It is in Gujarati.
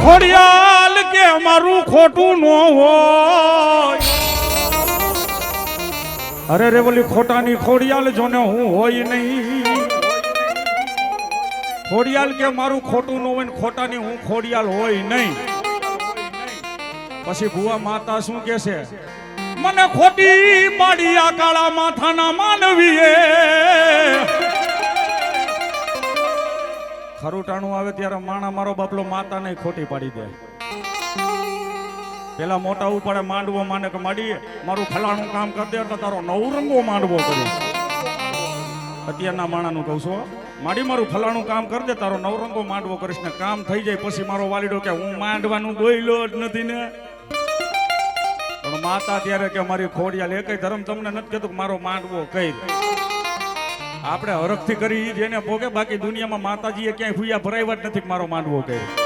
ખોડિયાલ કે અમારું ખોટું ન હોય અરે રે બોલી ખોટાની ખોડિયાલ જોને હું હોય નહીં ખોડિયાલ કે મારું ખોટું ન હોય ને ખોટાની હું ખોડિયાલ હોય નહીં પછી ભુવા માતા શું કે છે મને ખોટી પાડિયા કાળા માથાના માનવીએ ખરુટાણું આવે ત્યારે માણા મારો બાપલો માતા નહીં ખોટી પાડી દે પેલા મોટા ઉપાડે માંડવો માને કે માડી મારું ફલાણું કામ કરી દે એટલે તારો નવરંગો માંડવો કર્યો અત્યારના માણાનું કહું છું માડી મારું ફલાણું કામ કરી દે તારો નવરંગો માંડવો કરીશ ને કામ થઈ જાય પછી મારો વાલીડો કે હું માંડવાનું બોલ્યો જ નથી ને પણ માતા ત્યારે કે મારી ખોડિયાલ એકય ધર્મ તમને નથી કહેતું કે મારો માંડવો કઈ આપણે હરખથી કરી જેને ભોગે બાકી દુનિયામાં માતાજીએ ક્યાંય ભૂયા ભરાવ્યા જ નથી મારો માંડવો કર્યો